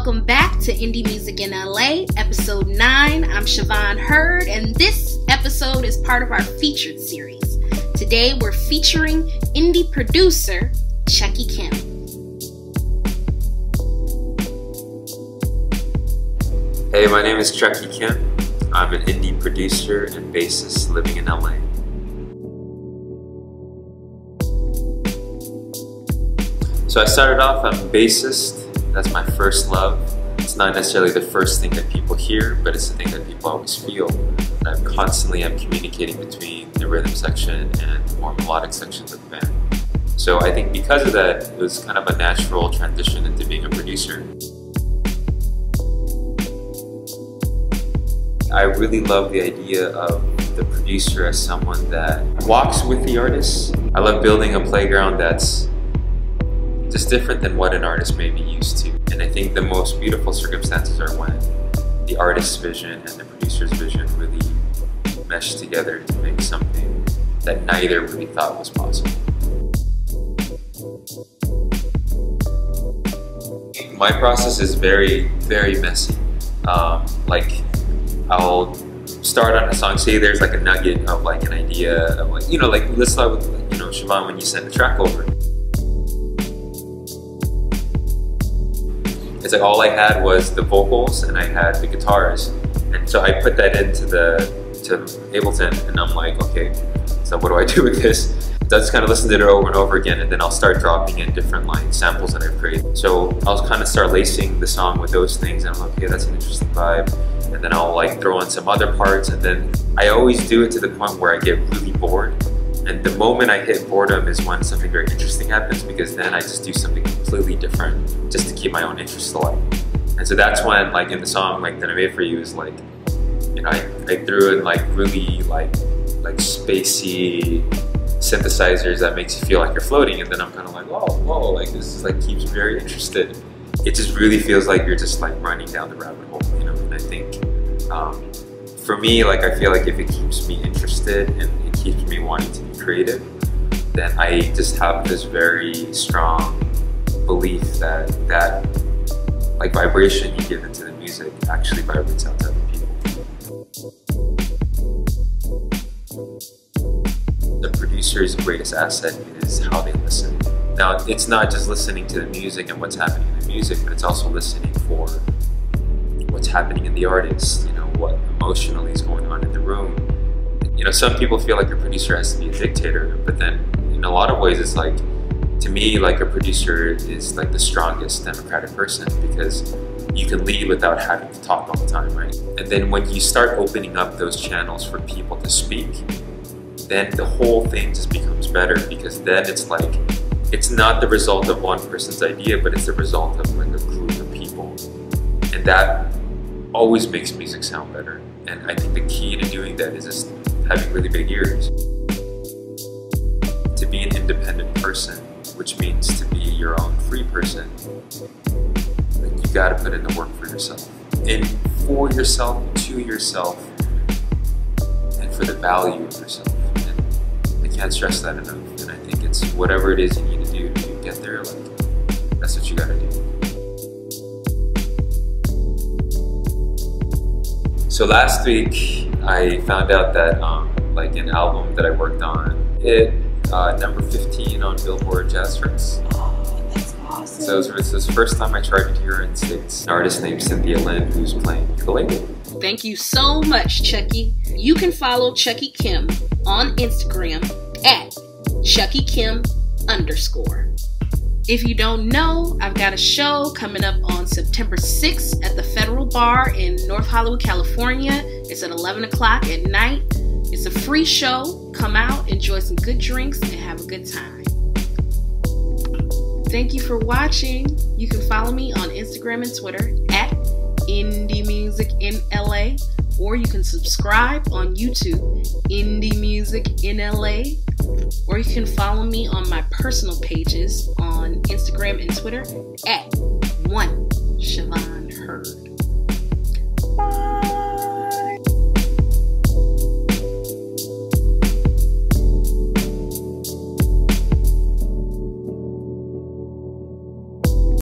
Welcome back to Indie Music in LA, episode 9. I'm Siobhan Heard, and this episode is part of our featured series. Today we're featuring indie producer Chucky Kim. Hey, my name is Chucky Kim. I'm an indie producer and bassist living in LA. So I started off, I'm a bassist. That's my first love. It's not necessarily the first thing that people hear, but it's the thing that people always feel. And I constantly am communicating between the rhythm section and the more melodic sections of the band. So I think because of that, it was kind of a natural transition into being a producer. I really love the idea of the producer as someone that walks with the artist. I love building a playground that's just different than what an artist may be used to. And I think the most beautiful circumstances are when the artist's vision and the producer's vision really mesh together to make something that neither really thought was possible. My process is very, very messy. I'll start on a song, say there's like a nugget of like an idea of like, let's start with, Siobhan, when you send the track over. It's like all I had was the vocals and I had the guitars. And so I put that into Ableton and I'm like, okay, so what do I do with this? So I just kind of listen to it over and over again, and then I'll start dropping in different samples that I've created. So I'll kind of start lacing the song with those things and I'm like, okay, that's an interesting vibe. And then I'll like throw in some other parts, and then I always do it to the point where I get really bored. And the moment I hit boredom is when something very interesting happens, because then I just do something completely different just to keep my own interests alive. And so that's when, like in the song that I made for you, is like, I threw in like really like spacey synthesizers that makes you feel like you're floating, and then I'm kind of like, whoa, like this is like keeps me very interested. It just really feels like you're just like running down the rabbit hole, And I think for me, like I feel like if it keeps me interested and it keeps me wanting to be creative, then I just have this very strong belief that like vibration you give into the music actually vibrates out to other people. The producer's greatest asset is how they listen. Now, it's not just listening to the music and what's happening in the music, but it's also listening for what's happening in the artist, what emotionally is going on in the room. Some people feel like a producer has to be a dictator, but then in a lot of ways it's like, to me, like a producer is like the strongest democratic person, because you can lead without having to talk all the time, right? And then when you start opening up those channels for people to speak, then the whole thing just becomes better, because then it's like, it's not the result of one person's idea, but it's the result of like a group of people. And that always makes music sound better. And I think the key to doing that is just having really big ears. To be an independent person, which means to be your own free person, you gotta put in the work for yourself. And for yourself, to yourself, and for the value of yourself. And I can't stress that enough. And I think it's whatever it is you need to do to get there, like, that's what you gotta do. So last week, I found out that like an album that I worked on, it number 15 on Billboard Jazz Charts. Oh, that's awesome. So it was the first time I charted here in the States. An artist named Cynthia Lynn, who's playing ukulele. Thank you so much, Chucky. You can follow Chucky Kim on Instagram at ChuckyKim_. If you don't know, I've got a show coming up on September 6th at the Federal Bar in North Hollywood, California. It's at 11 o'clock at night. It's a free show. Come out, enjoy some good drinks, and have a good time. Thank you for watching. You can follow me on Instagram and Twitter at Indie Music in LA, or you can subscribe on YouTube, Indie Music in LA, or you can follow me on my personal pages on Instagram and Twitter at Siobhan Heard. Bye.